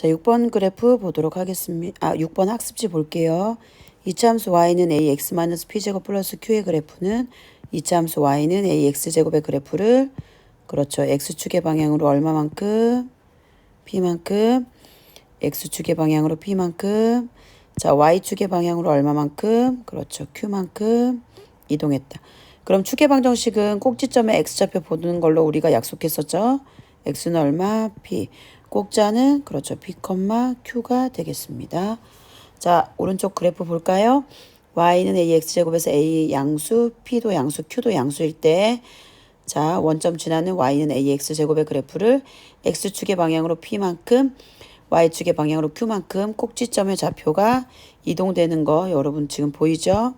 자, 6번 그래프 보도록 하겠습니다. 6번 학습지 볼게요. 이차함수 y는 ax-p제곱 플러스 q의 그래프는 이차함수 y는 ax제곱의 그래프를 그렇죠. x축의 방향으로 얼마만큼 p만큼 x축의 방향으로 p만큼 자 y축의 방향으로 얼마만큼 그렇죠. q만큼 이동했다. 그럼 축의 방정식은 꼭지점에 x좌표 보는 걸로 우리가 약속했었죠. x는 얼마? p. 꼭자는 그렇죠. p, q가 되겠습니다. 자, 오른쪽 그래프 볼까요? y는 ax제곱에서 a 양수, p도 양수, q도 양수일 때 자, 원점 지나는 y는 ax제곱의 그래프를 x축의 방향으로 p만큼 y축의 방향으로 q만큼 꼭지점의 좌표가 이동되는 거 여러분 지금 보이죠?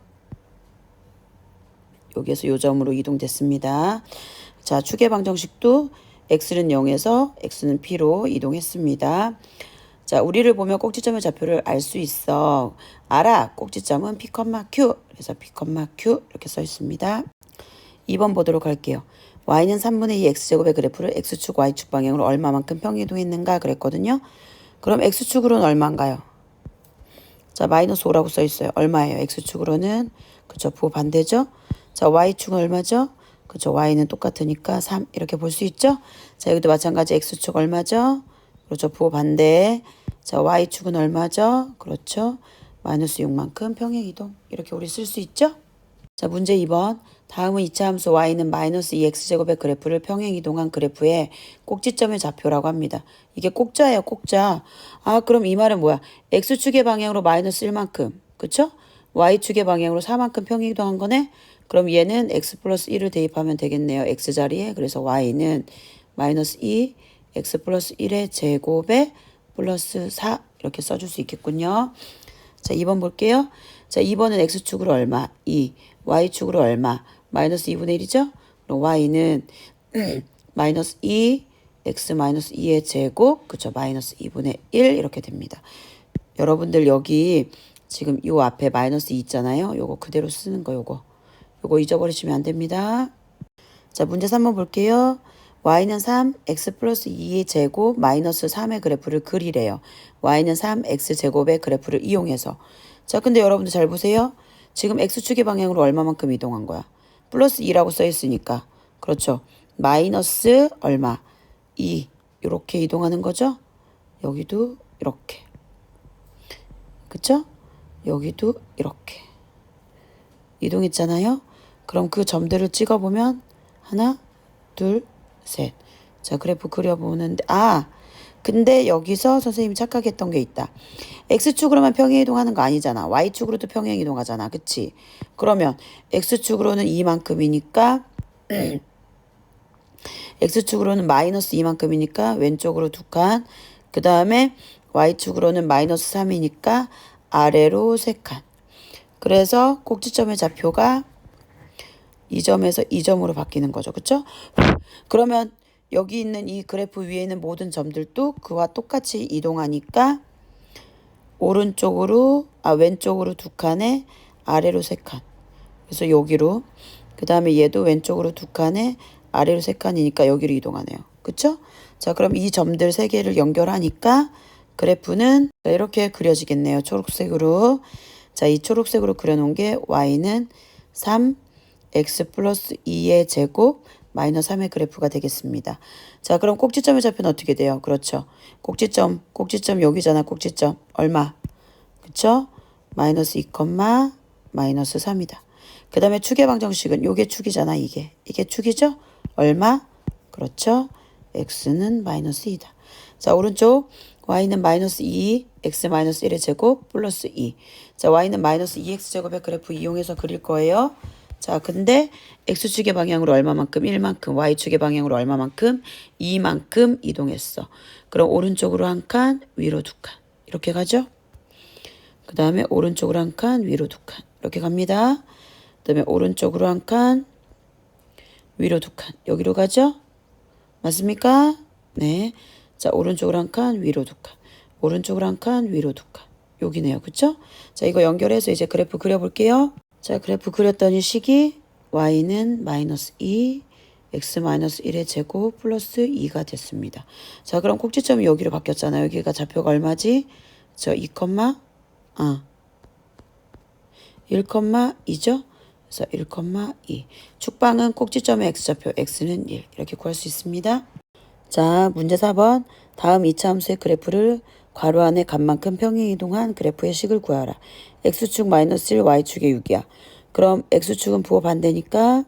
여기에서 요 점으로 이동됐습니다. 자, 축의 방정식도 x는 0에서 x는 p로 이동했습니다. 자, 우리를 보면 꼭지점의 좌표를 알 수 있어. 알아. 꼭지점은 p, q. 그래서 p, q 이렇게 써 있습니다. 2번 보도록 할게요. y는 3분의 2 x제곱의 그래프를 x축, y축 방향으로 얼마만큼 평이동했는가 그랬거든요. 그럼 x축으로는 얼마인가요? 자, 마이너스 5라고 써 있어요. 얼마예요? x축으로는 그쵸, 부호 반대죠. 자, y축은 얼마죠? 그쵸, y는 똑같으니까 3 이렇게 볼 수 있죠. 자, 여기도 마찬가지 x축 얼마죠? 그렇죠, 부호 반대. 자, y축은 얼마죠? 그렇죠, 마이너스 6만큼 평행이동 이렇게 우리 쓸 수 있죠. 자, 문제 2번. 다음은 이차함수 y는 마이너스 2x제곱의 그래프를 평행이동한 그래프의 꼭지점의 좌표라고 합니다. 이게 꼭자예요, 꼭자. 아, 그럼 이 말은 뭐야? x축의 방향으로 마이너스 1만큼, 그쵸? y축의 방향으로 4만큼 평행이동한 거네? 그럼 얘는 x 플러스 1을 대입하면 되겠네요. x자리에. 그래서 y는 마이너스 2, x 플러스 1의 제곱에 플러스 4 이렇게 써줄 수 있겠군요. 자, 2번 볼게요. 자, 2번은 x축으로 얼마? 2. y축으로 얼마? 마이너스 2분의 1이죠? 그럼 y는 마이너스 2, x 마이너스 2의 제곱, 그쵸? 마이너스 2분의 1 이렇게 됩니다. 여러분들 여기 지금 요 앞에 마이너스 2 있잖아요. 요거 그대로 쓰는 거 요거 잊어버리시면 안 됩니다. 자, 문제 3번 볼게요. y는 3, x 플러스 2의 제곱 마이너스 3의 그래프를 그리래요. y는 3, x 제곱의 그래프를 이용해서. 자, 근데 여러분들 잘 보세요. 지금 x축의 방향으로 얼마만큼 이동한 거야? 플러스 2라고 써 있으니까. 그렇죠. 마이너스 얼마? 2. 이렇게 이동하는 거죠. 여기도 이렇게. 그쵸? 여기도 이렇게. 이동했잖아요. 그럼 그 점들을 찍어보면 하나, 둘, 셋. 자, 그래프 그려보는데 근데 여기서 선생님이 착각했던 게 있다. x축으로만 평행이동하는 거 아니잖아. y축으로도 평행이동하잖아. 그치? 그러면 x축으로는 2만큼이니까 x축으로는 마이너스 2만큼이니까 왼쪽으로 2칸. 그 다음에 y축으로는 마이너스 3이니까 아래로 3칸. 그래서 꼭지점의 좌표가 이 점에서 이 점으로 바뀌는 거죠. 그쵸? 그러면 여기 있는 이 그래프 위에 있는 모든 점들도 그와 똑같이 이동하니까 왼쪽으로 2칸에 아래로 3칸. 그래서 여기로. 그 다음에 얘도 왼쪽으로 2칸에 아래로 3칸이니까 여기로 이동하네요. 그쵸? 자, 그럼 이 점들 3개를 연결하니까 그래프는 이렇게 그려지겠네요. 초록색으로. 자, 이 초록색으로 그려놓은 게 y는 3, x 플러스 2의 제곱 마이너스 3의 그래프가 되겠습니다. 자, 그럼 꼭지점의 좌표는 어떻게 돼요? 그렇죠. 꼭지점 여기잖아. 꼭지점 얼마? 그쵸? 마이너스 2, 마이너스 3이다. 그 다음에 축의 방정식은 요게 축이잖아. 이게 축이죠? 얼마? 그렇죠. x는 마이너스 2다. 자, 오른쪽 y는 마이너스 2, x 마이너스 1의 제곱 플러스 2. 자, y는 마이너스 2x 제곱의 그래프 이용해서 그릴 거예요. 자, 근데 x축의 방향으로 얼마만큼? 1만큼. y축의 방향으로 얼마만큼? 2만큼 이동했어. 그럼 오른쪽으로 한 칸, 위로 2칸. 이렇게 가죠? 그 다음에 오른쪽으로 한 칸, 위로 2칸. 이렇게 갑니다. 그 다음에 오른쪽으로 한 칸, 위로 2칸. 여기로 가죠? 맞습니까? 네. 자, 오른쪽으로 한 칸, 위로 2칸. 오른쪽으로 한 칸, 위로 2칸. 여기네요. 그쵸? 자, 이거 연결해서 이제 그래프 그려볼게요. 자, 그래프 그렸더니 식이 y는 마이너스 2, x-1의 제곱 플러스 2가 됐습니다. 자, 그럼 꼭지점이 여기로 바뀌었잖아요. 여기가 좌표가 얼마지? 저 1,2죠? 그래서 1,2. 축방은 꼭지점의 x좌표 x는 1. 이렇게 구할 수 있습니다. 자, 문제 4번. 다음 2차 함수의 그래프를 괄호 안에 값만큼 평행 이동한 그래프의 식을 구하라. x축 마이너스 1, y축의 6이야. 그럼 x축은 부호 반대니까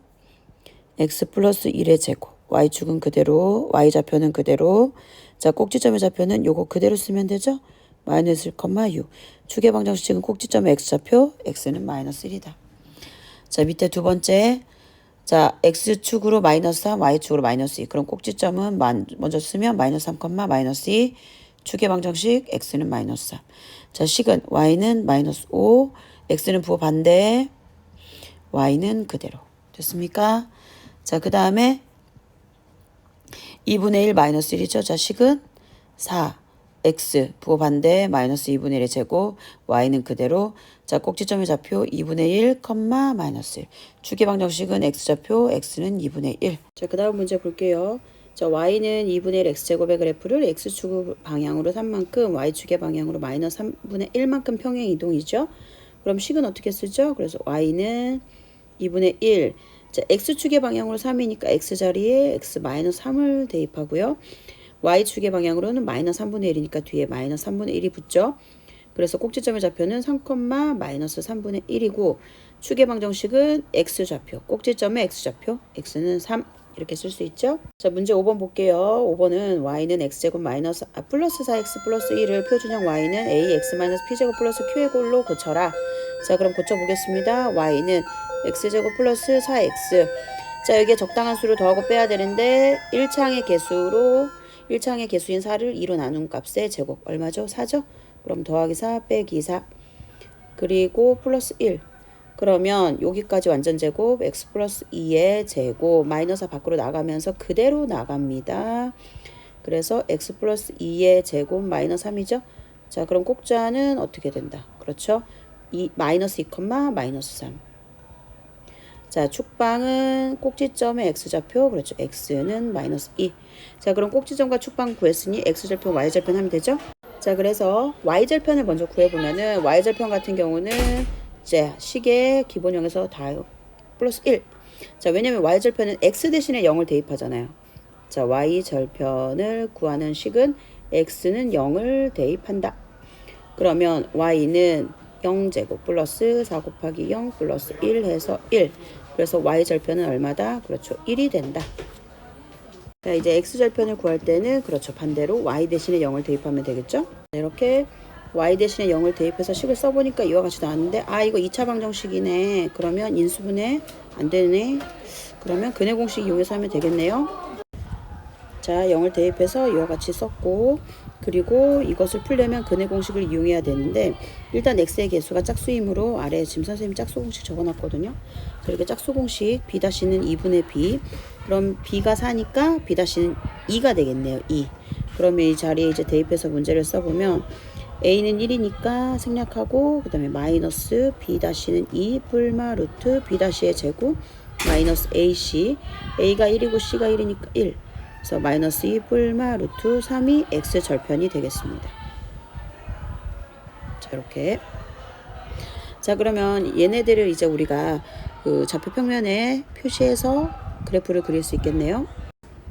x 플러스 1의 제곱. y축은 그대로, y좌표는 그대로. 자, 꼭지점의 좌표는 요거 그대로 쓰면 되죠? 마이너스 1,6. 축의 방정식은 꼭지점의 x좌표, x는 마이너스 1이다. 자, 밑에 두 번째. 자, x축으로 마이너스 3, y축으로 마이너스 2. 그럼 꼭지점은 먼저 쓰면 마이너스 3, 마이너스 2. 축의 방정식 x는 마이너스 3. 자, 식은 y는 마이너스 5. x는 부호 반대. y는 그대로. 됐습니까? 자, 그 다음에 2분의 1 마이너스 1이죠. 자, 식은 4. x 부호 반대 마이너스 2분의 1의 제곱 y는 그대로. 자, 꼭지점의 좌표 2분의 1, 마이너스 1. 축의 방정식은 x좌표 x는 2분의 1. 자, 그 다음 문제 볼게요. 자, y는 2분의 1 x제곱의 그래프를 x축 방향으로 3만큼 y축의 방향으로 마이너스 3분의 1만큼 평행 이동이죠. 그럼 식은 어떻게 쓰죠? 그래서 y는 2분의 1. 자, x축의 방향으로 3이니까 x자리에 x 마이너스 3을 대입하고요. y축의 방향으로는 마이너스 3분의 1이니까 뒤에 마이너스 3분의 1이 붙죠. 그래서 꼭지점의 좌표는 3, 마이너스 3분의 1이고 축의 방정식은 x좌표, 꼭지점의 x좌표, x는 3 이렇게 쓸 수 있죠. 자, 문제 5번 볼게요. 5번은 y는 x제곱 플러스 4x 플러스 1을 표준형 y는 ax 마이너스 p제곱 플러스 q의 골로 고쳐라. 자, 그럼 고쳐보겠습니다. y는 x제곱 플러스 4x. 자, 여기에 적당한 수를 더하고 빼야 되는데 1창의 개수인 4를 2로 나눈 값의 제곱 얼마죠? 4죠? 그럼 더하기 4 빼기 4 그리고 플러스 1. 그러면 여기까지 완전 제곱 x 플러스 2의 제곱 마이너스 밖으로 나가면서 그대로 나갑니다. 그래서 x 플러스 2의 제곱 마이너스 3이죠. 자, 그럼 꼭자는 어떻게 된다? 그렇죠? 마이너스 2, 마이너스 3. 자, 축방은 꼭지점의 x좌표, 그렇죠. x는 마이너스 2. 자, 그럼 꼭지점과 축방 구했으니 x절편, y절편 하면 되죠? 자, 그래서 y절편을 먼저 구해보면은 y절편 같은 경우는 이제 식의 기본형에서 다 플러스 1. 자, 왜냐면 y절편은 x 대신에 0을 대입하잖아요. 자, y절편을 구하는 식은 x는 0을 대입한다. 그러면 y는 0제곱 플러스 4 곱하기 0 플러스 1 해서 1. 그래서 y절편은 얼마다? 그렇죠. 1이 된다. 자, 이제 x절편을 구할 때는 그렇죠. 반대로 y 대신에 0을 대입하면 되겠죠? 이렇게 y 대신에 0을 대입해서 식을 써보니까 이와 같이 나왔는데 이거 2차 방정식이네. 그러면 인수분해 안 되네. 그러면 근해 공식 이용해서 하면 되겠네요. 자, 0을 대입해서 이와 같이 썼고 그리고 이것을 풀려면 근해 공식을 이용해야 되는데 일단 x의 개수가 짝수이므로 아래에 지금 선생님이 짝수 공식 적어놨거든요. 그렇게 짝수 공식 b-는 2분의 b. 그럼 b가 4니까 b-는 2가 되겠네요. 2. 그러면 이 자리에 이제 대입해서 문제를 써보면 a는 1이니까 생략하고 그 다음에 마이너스 b-는 2 불마 루트 b-의 제곱 마이너스 ac. a가 1이고 c가 1이니까 1. 그래서 마이너스 2 불마 루트 3이 x절편이 되겠습니다. 자, 이렇게. 자, 그러면 얘네들을 이제 우리가 그 좌표 평면에 표시해서 그래프를 그릴 수 있겠네요.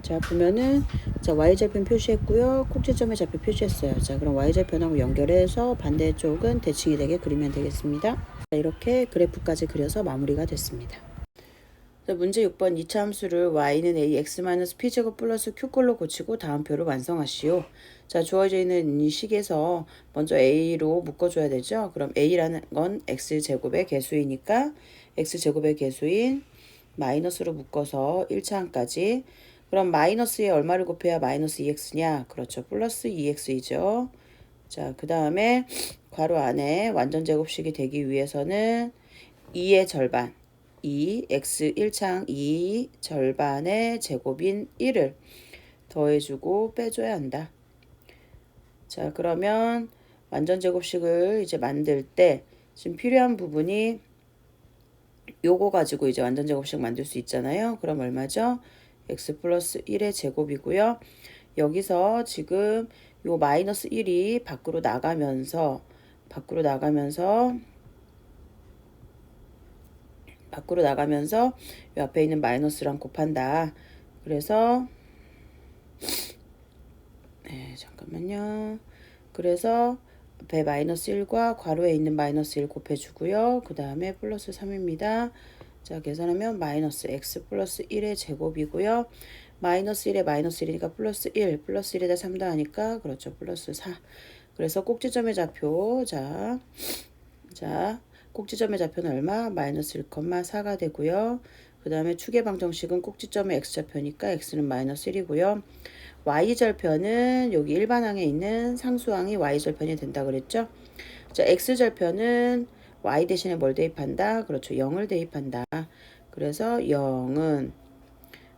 자, 보면은 자, y절편 표시했고요. 꼭지점의 좌표 표시했어요. 자, 그럼 y절편하고 연결해서 반대쪽은 대칭이 되게 그리면 되겠습니다. 자, 이렇게 그래프까지 그려서 마무리가 됐습니다. 자, 문제 6번 2차 함수를 y는 a x-p제곱 플러스 q꼴로 고치고 다음 표를 완성하시오. 자, 주어져 있는 이 식에서 먼저 a로 묶어줘야 되죠. 그럼 a라는 건 x제곱의 개수이니까 x제곱의 개수인 마이너스로 묶어서 1차항까지. 그럼 마이너스에 얼마를 곱해야 마이너스 2x냐? 그렇죠. 플러스 2x이죠. 자, 그 다음에 괄호 안에 완전 제곱식이 되기 위해서는 2의 절반 2, x 1창 2 절반의 제곱인 1을 더해주고 빼줘야 한다. 자, 그러면 완전 제곱식을 이제 만들 때 지금 필요한 부분이 요거 가지고 이제 완전 제곱식 만들 수 있잖아요. 그럼 얼마죠? x 플러스 1의 제곱이고요. 여기서 지금 요 마이너스 1이 밖으로 나가면서 요 앞에 있는 마이너스랑 곱한다. 그래서 잠깐만요. 그래서 앞에 마이너스 1과 괄호에 있는 마이너스 1 곱해주고요. 그 다음에 플러스 3입니다. 자, 계산하면 마이너스 x 플러스 1의 제곱이고요. 마이너스 1에 마이너스 1이니까 플러스 1, 플러스 1에다 3 더하니까 그렇죠. 플러스 4. 그래서 꼭지점의 좌표, 자, 꼭지점의 좌표는 얼마? 마이너스 1,4가 되고요. 그 다음에 축의 방정식은 꼭지점의 x좌표니까 x는 마이너스 1이고요. y절편은 여기 일반항에 있는 상수항이 y절편이 된다 그랬죠. 자, x절편은 y 대신에 뭘 대입한다? 그렇죠. 0을 대입한다. 그래서 0은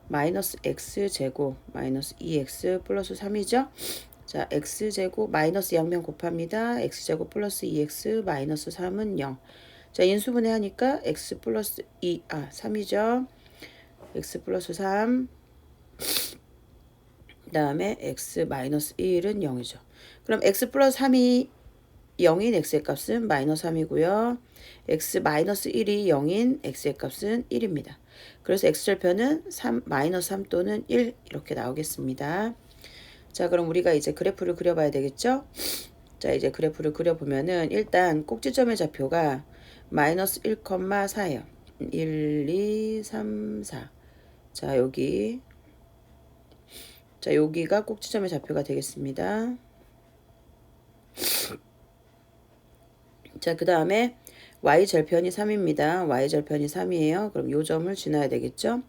마이너스 x제곱 마이너스 2x 플러스 3이죠. 자, x제곱 마이너스 양변 곱합니다. x제곱 플러스 2x 마이너스 3은 0. 자, 인수분해 하니까 x 플러스 3이죠. x 플러스 3. 그 다음에 x 마이너스 1은 0이죠. 그럼 x 플러스 3이 0인 x의 값은 마이너스 3이고요. x 마이너스 1이 0인 x의 값은 1입니다. 그래서 x절편은 마이너스 3 또는 1 이렇게 나오겠습니다. 자, 그럼 우리가 이제 그래프를 그려봐야 되겠죠? 자, 이제 그래프를 그려보면은 일단 꼭지점의 좌표가 마이너스 1,4예요. 1, 2, 3, 4. 자, 여기가 꼭지점의 좌표가 되겠습니다. 자, 그 다음에 y절편이 3입니다. y절편이 3이에요. 그럼 요 점을 지나야 되겠죠?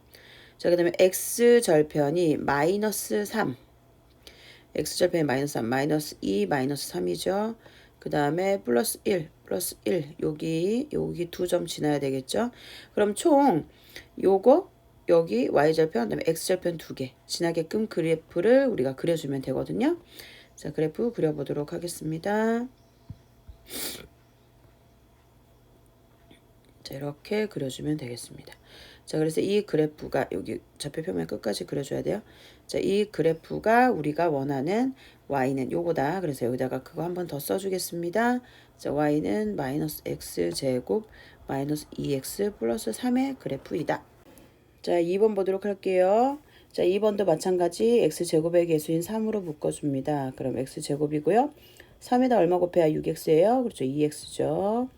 자, 그 다음에 x절편이 마이너스 3. x절편이 마이너스 3, 마이너스 2, 마이너스 3이죠. 그 다음에 플러스 1, 플러스 1. 여기 두 점 지나야 되겠죠? 그럼 총 요거 여기 y절편, 그다음에 x절편 두 개 지나게끔 그래프를 우리가 그려주면 되거든요. 자, 그래프 그려보도록 하겠습니다. 자, 이렇게 그려주면 되겠습니다. 자, 그래서 이 그래프가 여기 좌표 표면 끝까지 그려줘야 돼요. 자, 이 그래프가 우리가 원하는 y는 요거다. 그래서 여기다가 그거 한번 더 써주겠습니다. 자, y는 마이너스 x제곱 마이너스 2x 플러스 3의 그래프이다. 자, 2번 보도록 할게요. 자, 2번도 마찬가지 x제곱의 개수인 3으로 묶어줍니다. 그럼 x제곱이고요. 3에다 얼마 곱해야 6x예요? 그렇죠. 2x죠.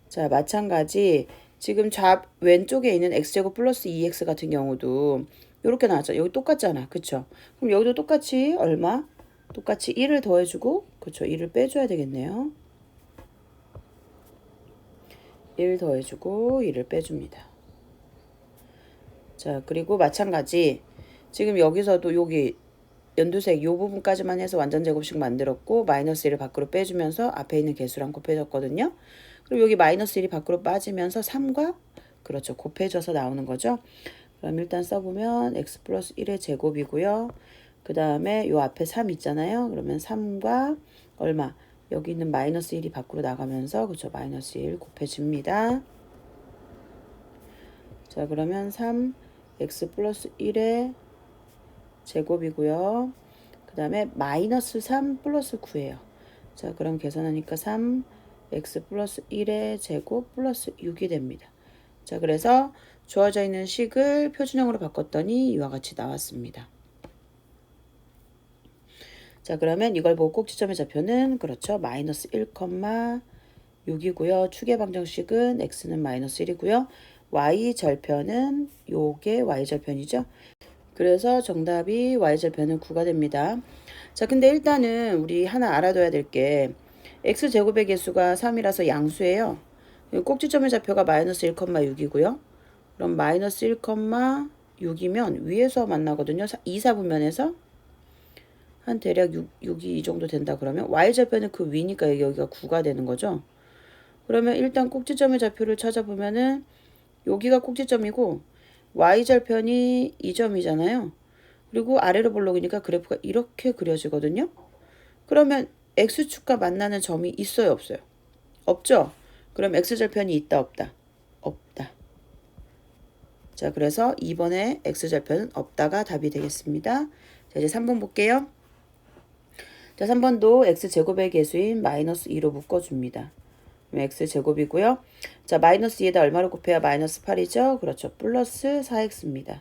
자, 마찬가지 지금 왼쪽에 있는 x제곱 플러스 2x 같은 경우도 이렇게 나왔죠. 여기 똑같잖아. 그쵸? 그럼 여기도 똑같이 얼마? 똑같이 1을 더해주고 그쵸? 1을 빼줘야 되겠네요. 1 더해주고 1을 빼줍니다. 자, 그리고 마찬가지 지금 여기서도 여기 연두색 요 부분까지만 해서 완전 제곱식 만들었고 마이너스 1을 밖으로 빼주면서 앞에 있는 개수랑 곱해졌거든요. 그리고 여기 마이너스 1이 밖으로 빠지면서 3과 그렇죠. 곱해져서 나오는 거죠. 그럼 일단 써보면 x 플러스 1의 제곱이고요. 그 다음에 요 앞에 3 있잖아요. 그러면 3과 얼마? 여기 있는 마이너스 1이 밖으로 나가면서 그렇죠. 마이너스 1 곱해집니다. 자, 그러면 3 x 플러스 1의 제곱이고요. 그 다음에 마이너스 3 플러스 9예요. 자, 그럼 계산하니까 3 x 플러스 1의 제곱 플러스 6이 됩니다. 자, 그래서 주어져 있는 식을 표준형으로 바꿨더니 이와 같이 나왔습니다. 자, 그러면 이걸 보고 꼭지점의 좌표는 그렇죠. 마이너스 1,6이고요. 축의 방정식은 x는 마이너스 1이고요. y절편은 요게 y절편이죠. 그래서 정답이 y절편은 9가 됩니다. 자, 근데 일단은 우리 하나 알아둬야 될 게 x제곱의 개수가 3이라서 양수예요. 꼭지점의 좌표가 마이너스 1,6이고요. 그럼 마이너스 1,6이면 위에서 만나거든요. 2, 4분면에서 한 대략 6이 이 정도 된다 그러면 y절편은 그 위니까 여기가 9가 되는 거죠. 그러면 일단 꼭지점의 좌표를 찾아보면은 여기가 꼭지점이고 y절편이 이 점이잖아요. 그리고 아래로 볼록이니까 그래프가 이렇게 그려지거든요. 그러면 x축과 만나는 점이 있어요, 없어요? 없죠? 그럼 x절편이 있다, 없다? 없다. 자, 그래서 2번에 x절편은 없다가 답이 되겠습니다. 자, 이제 3번 볼게요. 자, 3번도 x제곱의 개수인 마이너스 2로 묶어줍니다. x제곱이고요. 자, 마이너스 2에다 얼마로 곱해야 마이너스 8이죠? 그렇죠. 플러스 4x입니다.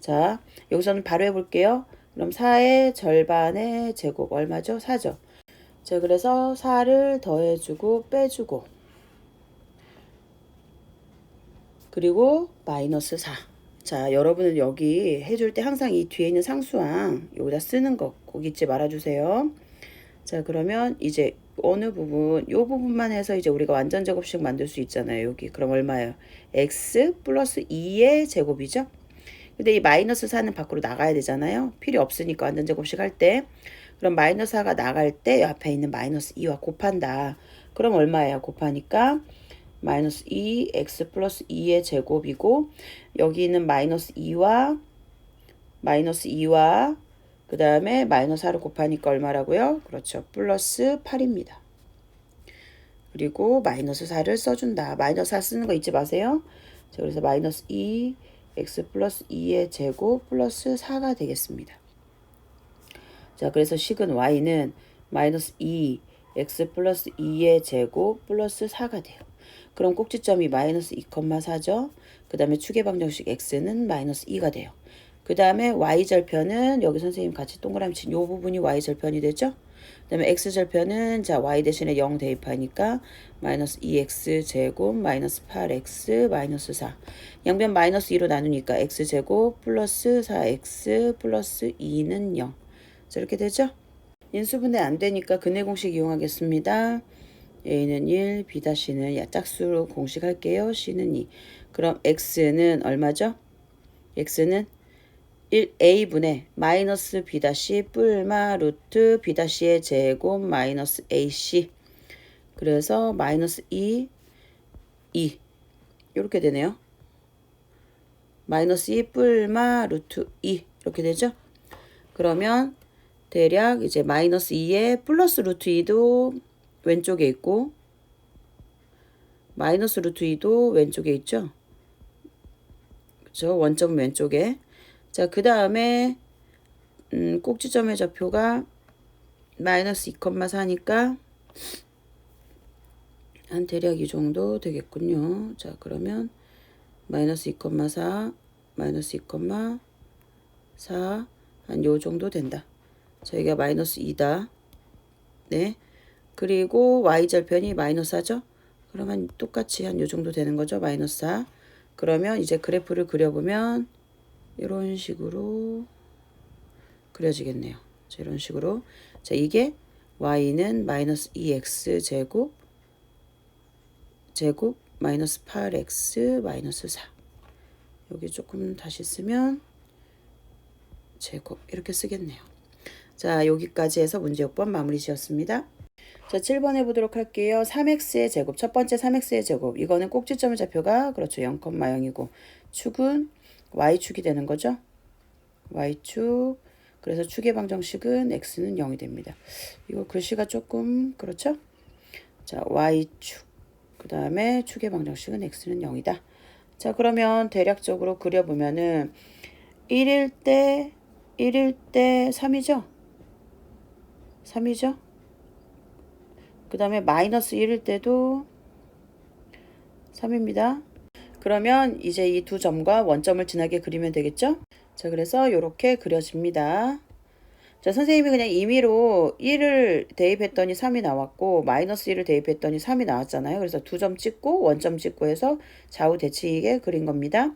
자, 여기서는 바로 해볼게요. 그럼 4의 절반의 제곱 얼마죠? 4죠. 자, 그래서 4를 더해주고 빼주고 그리고 마이너스 4. 자, 여러분은 여기 해줄 때 항상 이 뒤에 있는 상수항 여기다 쓰는 거 꼭 잊지 말아주세요. 자, 그러면 이제 어느 부분, 요 부분만 해서 이제 우리가 완전 제곱식 만들 수 있잖아요. 여기. 그럼 얼마예요? x 플러스 2의 제곱이죠? 근데 이 마이너스 4는 밖으로 나가야 되잖아요. 필요 없으니까 완전 제곱식 할 때. 그럼 마이너스 4가 나갈 때 옆에 있는 마이너스 2와 곱한다. 그럼 얼마예요? 곱하니까 마이너스 2 x 플러스 2의 제곱이고 여기 있는 마이너스 2와 그 다음에 마이너스 4를 곱하니까 얼마라고요? 그렇죠. 플러스 8입니다. 그리고 마이너스 4를 써준다. 마이너스 4 쓰는 거 잊지 마세요. 자, 그래서 마이너스 2 x 플러스 2의 제곱 플러스 4가 되겠습니다. 자, 그래서 식은 y는 마이너스 2 x 플러스 2의 제곱 플러스 4가 돼요. 그럼 꼭지점이 마이너스 2,4죠. 그 다음에 추계방정식 x는 마이너스 2가 돼요. 그 다음에 y절편은 여기 선생님 같이 동그라미 친 요 부분이 y절편이 되죠. 그 다음에 x절편은 자 y 대신에 0 대입하니까 마이너스 2x 제곱 마이너스 8x 마이너스 4. 양변 마이너스 2로 나누니까 x제곱 플러스 4x 플러스 2는 0. 자, 이렇게 되죠. 인수분해 안 되니까 근해 공식 이용하겠습니다. a는 1, b-는 짝수로 공식할게요. c는 2. 그럼 x는 얼마죠? x는 1a분의 마이너스 b- 뿔마 루트 b-의 제곱 마이너스 ac. 그래서 마이너스 2 이렇게 되네요. 마이너스 2 뿔마 루트 2 이렇게 되죠. 그러면 대략 이제 마이너스 2에 플러스 루트 2도 왼쪽에 있고 마이너스 루트 2도 왼쪽에 있죠. 그렇죠. 원점 왼쪽에. 자, 그 다음에 꼭지점의 좌표가 마이너스 2,4니까 한 대략 이 정도 되겠군요. 자, 그러면 마이너스 2,4 마이너스 2,4 한 요 정도 된다. 자, 여기가 마이너스 2다. 네. 그리고 y절편이 마이너스 4죠. 그러면 똑같이 한 요 정도 되는 거죠. 마이너스 4. 그러면 이제 그래프를 그려보면 이런 식으로 그려지겠네요. 자, 이런 식으로. 자, 이게 y는 마이너스 2x 제곱 마이너스 8x 마이너스 4. 여기 조금 다시 쓰면 제곱 이렇게 쓰겠네요. 자, 여기까지 해서 문제 6번 마무리 지었습니다. 자, 7번 해보도록 할게요. 3x의 제곱, 첫 번째 3x의 제곱. 이거는 꼭지점의 좌표가 그렇죠. 0,0이고 축은 y축이 되는 거죠. y축. 그래서 축의 방정식은 x는 0이 됩니다. 이거 글씨가 조금 그렇죠. 자, y축. 그 다음에 축의 방정식은 x는 0이다. 자, 그러면 대략적으로 그려보면은 1일 때 3이죠. 3이죠. 그 다음에 마이너스 1일 때도 3입니다. 그러면 이제 이 두 점과 원점을 지나게 그리면 되겠죠? 자, 그래서 이렇게 그려집니다. 자, 선생님이 그냥 임의로 1을 대입했더니 3이 나왔고 마이너스 1을 대입했더니 3이 나왔잖아요. 그래서 두 점 찍고 원점 찍고 해서 좌우 대칭이게 그린 겁니다.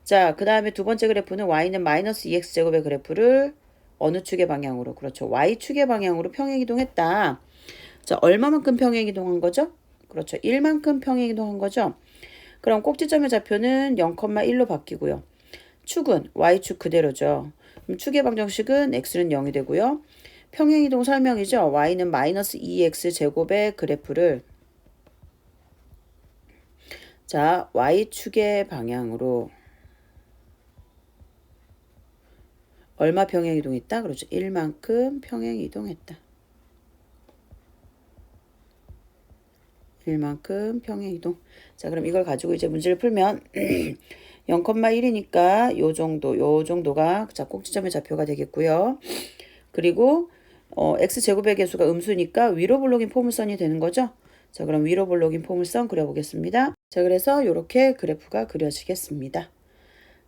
자, 그 다음에 두 번째 그래프는 y는 마이너스 2x제곱의 그래프를 어느 축의 방향으로? 그렇죠. y축의 방향으로 평행이동했다. 자, 얼마만큼 평행이동한 거죠? 그렇죠. 1만큼 평행이동한 거죠. 그럼 꼭지점의 좌표는 0,1로 바뀌고요. 축은 y축 그대로죠. 그럼 축의 방정식은 x는 0이 되고요. 평행이동 설명이죠. y는 마이너스 2x 제곱의 그래프를 자, y축의 방향으로 얼마 평행이동했다? 그렇죠. 1만큼 평행이동했다. 1만큼 평행이동. 자, 그럼 이걸 가지고 이제 문제를 풀면 0,1이니까 요 정도가 자 꼭지점의 좌표가 되겠고요. 그리고 x제곱의 개수가 음수니까 위로 볼록인 포물선이 되는 거죠. 자, 그럼 위로 볼록인 포물선 그려보겠습니다. 자, 그래서 이렇게 그래프가 그려지겠습니다.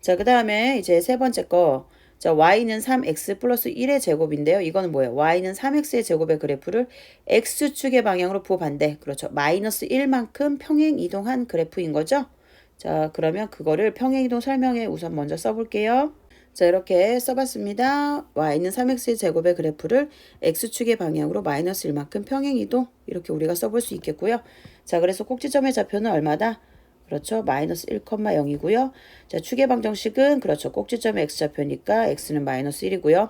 자, 그 다음에 이제 세 번째 거. 자, y는 3x 플러스 1의 제곱인데요. 이거는 뭐예요? y는 3x의 제곱의 그래프를 x축의 방향으로 부호반대. 그렇죠. 마이너스 1만큼 평행 이동한 그래프인 거죠. 자, 그러면 그거를 평행 이동 설명에 우선 먼저 써볼게요. 자, 이렇게 써봤습니다. y는 3x의 제곱의 그래프를 x축의 방향으로 마이너스 1만큼 평행 이동. 이렇게 우리가 써볼 수 있겠고요. 자, 그래서 꼭지점의 좌표는 얼마다? 그렇죠. 마이너스 1,0이고요. 자, 축의 방정식은 그렇죠. 꼭지점의 x좌표니까 x는 마이너스 1이고요.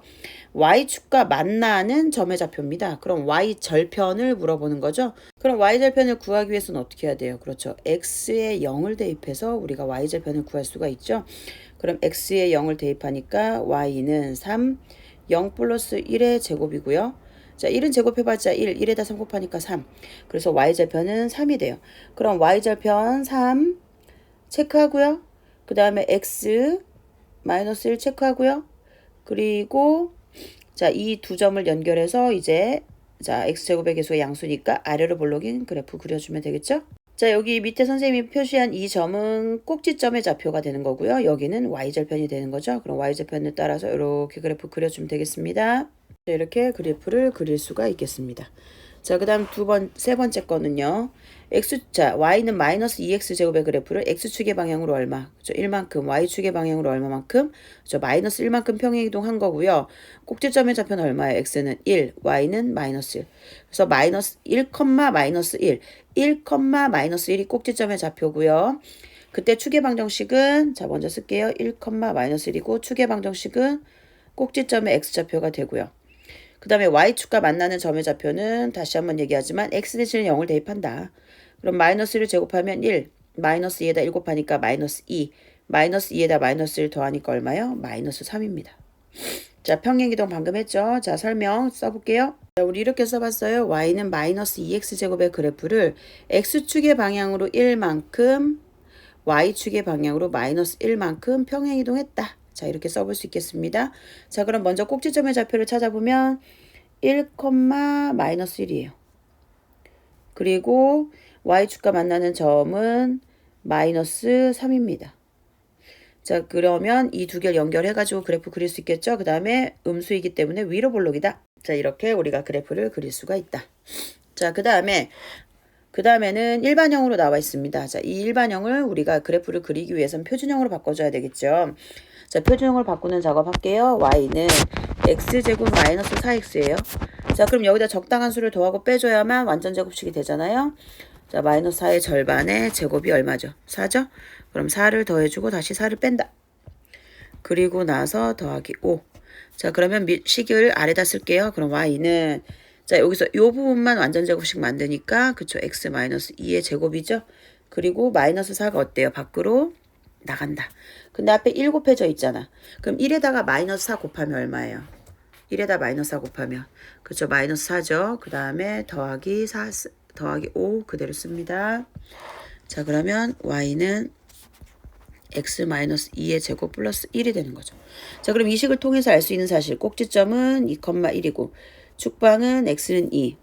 y축과 만나는 점의 좌표입니다. 그럼 y절편을 물어보는 거죠. 그럼 y절편을 구하기 위해서는 어떻게 해야 돼요? 그렇죠. x에 0을 대입해서 우리가 y절편을 구할 수가 있죠. 그럼 x에 0을 대입하니까 y는 3, 0 플러스 1의 제곱이고요. 자, 1은 제곱해봤자 1에다 3 곱하니까 3. 그래서 y절편은 3이 돼요. 그럼 y절편 3 체크하고요. 그 다음에 x 마이너스 1 체크하고요. 그리고 자, 이 두 점을 연결해서 이제 자, x제곱의 개수가 양수니까 아래로 볼록인 그래프 그려주면 되겠죠? 자, 여기 밑에 선생님이 표시한 이 점은 꼭지점의 좌표가 되는 거고요. 여기는 y절편이 되는 거죠. 그럼 y절편을 따라서 이렇게 그래프 그려주면 되겠습니다. 이렇게 그래프를 그릴 수가 있겠습니다. 자, 그 다음 세 번째 거는요. 자, y는 마이너스 2x제곱의 그래프를 x축의 방향으로 얼마? 그렇죠? 1만큼, y축의 방향으로 얼마만큼? 그렇죠? 마이너스 1만큼 평행이동한 거고요. 꼭지점의 좌표는 얼마예요? x는 1, y는 마이너스 1. 그래서 마이너스 1, 마이너스 1. 1, 마이너스 1이 꼭지점의 좌표고요. 그때 축의 방정식은 자, 먼저 쓸게요. 1, 마이너스 1이고 축의 방정식은 꼭지점의 x좌표가 되고요. 그 다음에 y축과 만나는 점의 좌표는 다시 한번 얘기하지만 x 대신에 0을 대입한다. 그럼 마이너스 1을 제곱하면 1, 마이너스 2에다 1 곱하니까 마이너스 2, 마이너스 2에다 마이너스 1 더하니까 얼마요? 마이너스 3입니다. 자, 평행이동 방금 했죠? 자, 설명 써볼게요. 자, 우리 이렇게 써봤어요. y는 마이너스 2x제곱의 그래프를 x축의 방향으로 1만큼, y축의 방향으로 마이너스 1만큼 평행이동했다. 자, 이렇게 써볼 수 있겠습니다. 자, 그럼 먼저 꼭지점의 좌표를 찾아보면 1, 마이너스 1이에요. 그리고 y축과 만나는 점은 마이너스 3입니다. 자, 그러면 이 두 개를 연결해가지고 그래프 그릴 수 있겠죠? 그 다음에 음수이기 때문에 위로 볼록이다. 자, 이렇게 우리가 그래프를 그릴 수가 있다. 자, 그 다음에는 일반형으로 나와 있습니다. 자, 이 일반형을 우리가 그래프를 그리기 위해서는 표준형으로 바꿔줘야 되겠죠. 자, 표준형을 바꾸는 작업 할게요. y는 x제곱 마이너스 4x예요. 자, 그럼 여기다 적당한 수를 더하고 빼줘야만 완전 제곱식이 되잖아요. 자, 마이너스 4의 절반의 제곱이 얼마죠? 4죠? 그럼 4를 더해주고 다시 4를 뺀다. 그리고 나서 더하기 5. 자, 그러면 식을 아래다 쓸게요. 그럼 y는 자, 여기서 이 부분만 완전 제곱식 만드니까 그쵸? x 마이너스 2의 제곱이죠? 그리고 마이너스 4가 어때요? 밖으로 나간다. 근데 앞에 1 곱해져 있잖아. 그럼 1에다가 마이너스 4 곱하면 얼마예요? 1에다 마이너스 4 곱하면 그쵸? 마이너스 4죠? 그 다음에 더하기 5 그대로 씁니다. 자, 그러면 y는 x 마이너스 2의 제곱 플러스 1이 되는 거죠. 자, 그럼 이 식을 통해서 알 수 있는 사실 꼭지점은 2,1이고 축방은 x는 2.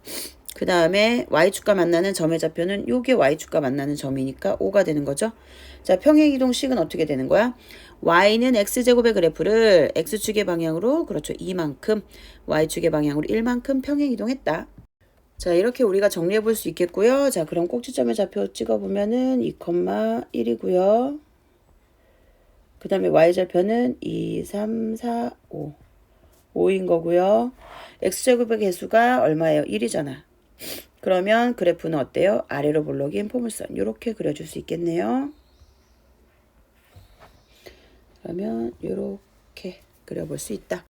그 다음에 y축과 만나는 점의 좌표는 요게 y축과 만나는 점이니까 5가 되는 거죠. 자, 평행이동식은 어떻게 되는 거야? y는 x제곱의 그래프를 x축의 방향으로 그렇죠. 2만큼 y축의 방향으로 1만큼 평행이동했다. 자, 이렇게 우리가 정리해 볼 수 있겠고요. 자, 그럼 꼭지점의 좌표 찍어보면은 2,1이고요. 그 다음에 y절편은 2, 3, 4, 5. 5인 거고요. x제곱의 개수가 얼마예요? 1이잖아. 그러면 그래프는 어때요? 아래로 볼록인 포물선. 이렇게 그려줄 수 있겠네요. 그러면 이렇게 그려볼 수 있다.